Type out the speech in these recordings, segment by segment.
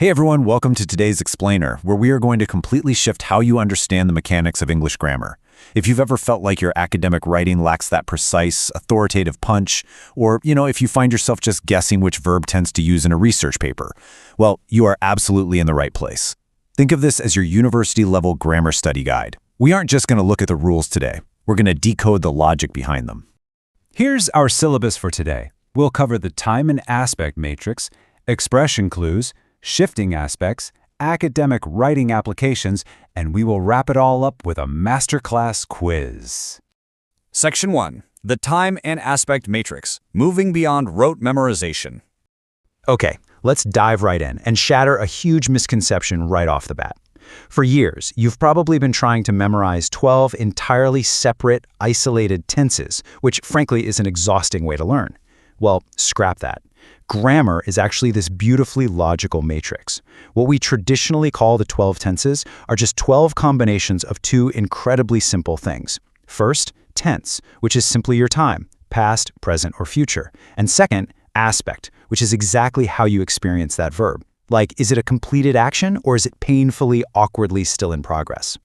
Hey everyone, welcome to today's Explainer, where we are going to completely shift how you understand the mechanics of English grammar. If you've ever felt like your academic writing lacks that precise, authoritative punch, or, if you find yourself just guessing which verb tense to use in a research paper, well, you are absolutely in the right place. Think of this as your university-level grammar study guide. We aren't just going to look at the rules today. We're going to decode the logic behind them. Here's our syllabus for today. We'll cover the time and aspect matrix, expression clues, shifting aspects, academic writing applications, and we will wrap it all up with a masterclass quiz. Section 1. The Time and Aspect Matrix, Moving Beyond Rote Memorization. Okay, let's dive right in and shatter a huge misconception right off the bat. For years, you've probably been trying to memorize 12 entirely separate, isolated tenses, which frankly is an exhausting way to learn. Well, scrap that. Grammar is actually this beautifully logical matrix. What we traditionally call the 12 tenses are just 12 combinations of two incredibly simple things. First, tense, which is simply your time, past, present, or future. And second, aspect, which is exactly how you experience that verb. Like, is it a completed action or is it painfully, awkwardly still in progress?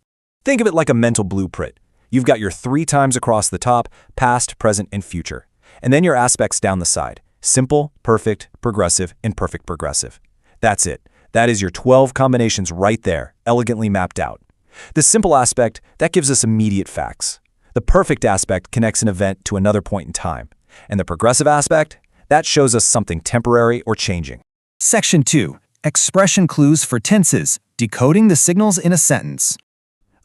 Think of it like a mental blueprint. You've got your 3 times across the top, past, present, and future. And then your aspects down the side. Simple, perfect, progressive, and perfect progressive. That's it. That is your 12 combinations right there, elegantly mapped out. The simple aspect, that gives us immediate facts. The perfect aspect connects an event to another point in time. And the progressive aspect, that shows us something temporary or changing. Section 2. Expression clues for tenses, decoding the signals in a sentence.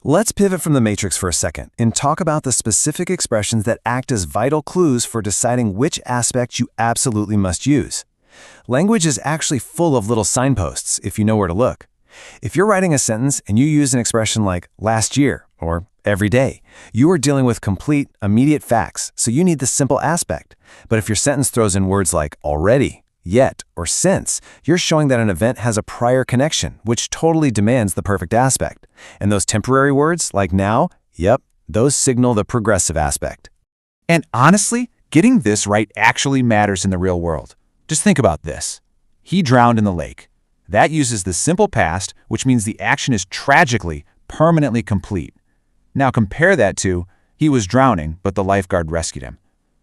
Let's pivot from the matrix for a second and talk about the specific expressions that act as vital clues for deciding which aspect you absolutely must use. Language is actually full of little signposts if you know where to look. If you're writing a sentence and you use an expression like last year or every day, you are dealing with complete, immediate facts, so you need the simple aspect. But if your sentence throws in words like already, yet, or since, you're showing that an event has a prior connection, which totally demands the perfect aspect. And those temporary words, like now, yep, those signal the progressive aspect. And honestly, getting this right actually matters in the real world. Just think about this. He drowned in the lake. That uses the simple past, which means the action is tragically, permanently complete. Now compare that to, he was drowning, but the lifeguard rescued him.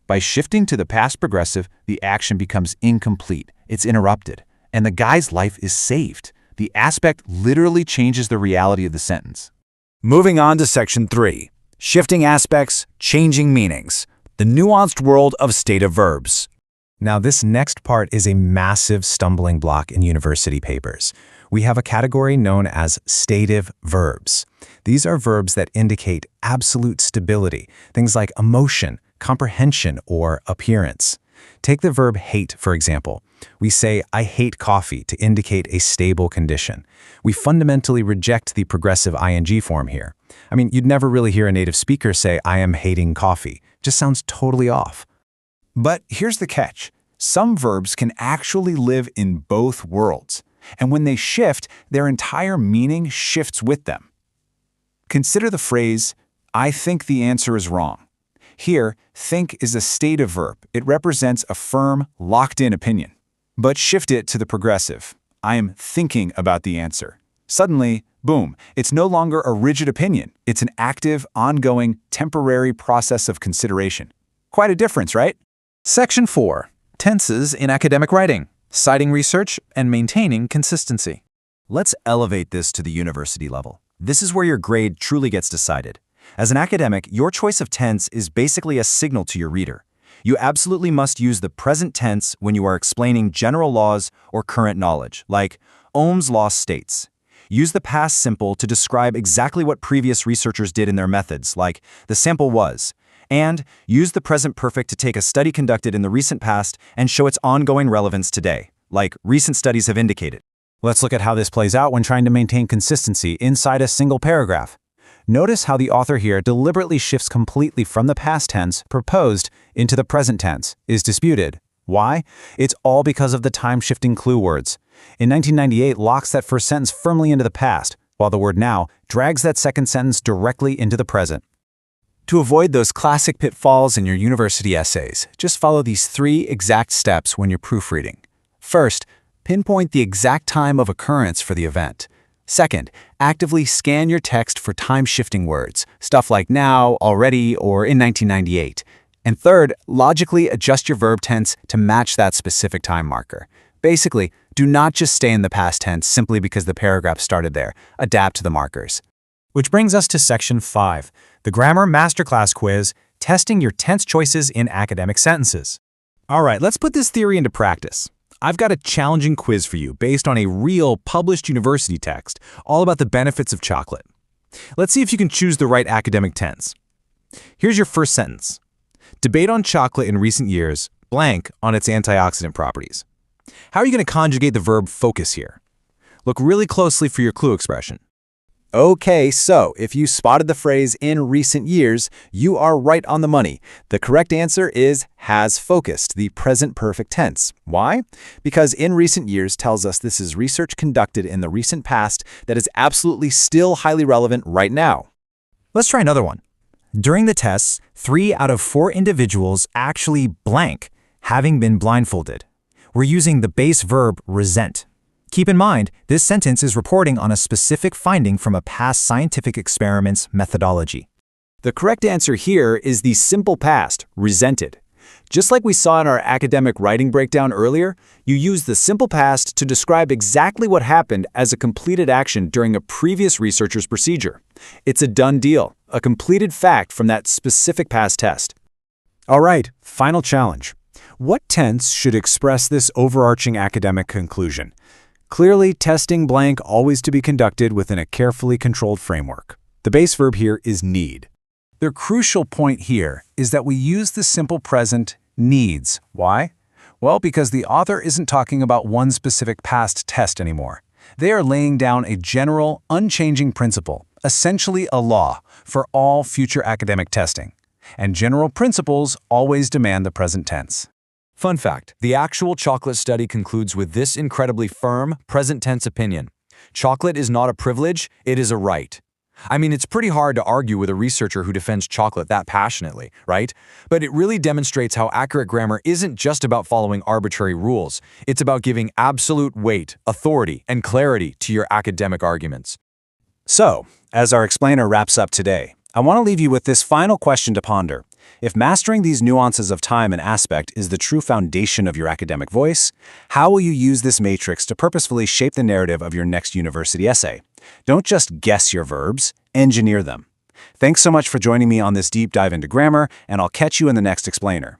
By shifting to the past progressive, the action becomes incomplete. It's interrupted. And the guy's life is saved. The aspect literally changes the reality of the sentence. Moving on to Section 3. Shifting Aspects, Changing Meanings. The Nuanced World of Stative Verbs. Now, this next part is a massive stumbling block in university papers. We have a category known as stative verbs. These are verbs that indicate absolute stability, things like emotion, comprehension, or appearance. Take the verb hate, for example. We say, I hate coffee to indicate a stable condition. We fundamentally reject the progressive ing form here. I mean, you'd never really hear a native speaker say, I am hating coffee. Just sounds totally off. But here's the catch. Some verbs can actually live in both worlds. And when they shift, their entire meaning shifts with them. Consider the phrase, I think the answer is wrong. Here, think is a stative verb. It represents a firm, locked-in opinion. But shift it to the progressive. I am thinking about the answer. Suddenly, boom, it's no longer a rigid opinion. It's an active, ongoing, temporary process of consideration. Quite a difference, right? Section 4. Tenses in academic writing, citing research and maintaining consistency. Let's elevate this to the university level. This is where your grade truly gets decided. As an academic, your choice of tense is basically a signal to your reader. You absolutely must use the present tense when you are explaining general laws or current knowledge, like Ohm's law states. Use the past simple to describe exactly what previous researchers did in their methods, like the sample was. And use the present perfect to take a study conducted in the recent past and show its ongoing relevance today, like recent studies have indicated. Let's look at how this plays out when trying to maintain consistency inside a single paragraph. Notice how the author here deliberately shifts completely from the past tense, proposed, into the present tense, is disputed. Why? It's all because of the time-shifting clue words. In 1998, locks that first sentence firmly into the past, while the word now drags that second sentence directly into the present. To avoid those classic pitfalls in your university essays, just follow these 3 exact steps when you're proofreading. First, Pinpoint the exact time of occurrence for the event. Second, actively scan your text for time-shifting words, stuff like now, already, or in 1998. And third, logically adjust your verb tense to match that specific time marker. Basically, do not just stay in the past tense simply because the paragraph started there. Adapt to the markers. Which brings us to Section 5, the Grammar Masterclass Quiz, testing your tense choices in academic sentences. All right, let's put this theory into practice. I've got a challenging quiz for you based on a real published university text, all about the benefits of chocolate. Let's see if you can choose the right academic tense. Here's your first sentence. Debate on chocolate in recent years, blank on its antioxidant properties. How are you going to conjugate the verb focus here? Look really closely for your clue expression. Okay, so if you spotted the phrase in recent years, you are right on the money. The correct answer is has focused, the present perfect tense. Why? Because in recent years tells us this is research conducted in the recent past that is absolutely still highly relevant right now. Let's try another one. During the tests, 3 out of 4 individuals actually blank, having been blindfolded. We're using the base verb resent. Keep in mind, this sentence is reporting on a specific finding from a past scientific experiment's methodology. The correct answer here is the simple past, resented. Just like we saw in our academic writing breakdown earlier, you use the simple past to describe exactly what happened as a completed action during a previous researcher's procedure. It's a done deal, a completed fact from that specific past test. All right, final challenge. What tense should express this overarching academic conclusion? Clearly, testing blank always to be conducted within a carefully controlled framework. The base verb here is need. The crucial point here is that we use the simple present needs. Why? Well, because the author isn't talking about one specific past test anymore. They are laying down a general, unchanging principle, essentially a law, for all future academic testing. And general principles always demand the present tense. Fun fact, the actual chocolate study concludes with this incredibly firm, present tense opinion. Chocolate is not a privilege, it is a right. I mean, it's pretty hard to argue with a researcher who defends chocolate that passionately, right? But it really demonstrates how accurate grammar isn't just about following arbitrary rules. It's about giving absolute weight, authority, and clarity to your academic arguments. So, as our explainer wraps up today, I want to leave you with this final question to ponder. If mastering these nuances of time and aspect is the true foundation of your academic voice, how will you use this matrix to purposefully shape the narrative of your next university essay? Don't just guess your verbs, engineer them. Thanks so much for joining me on this deep dive into grammar, and I'll catch you in the next explainer.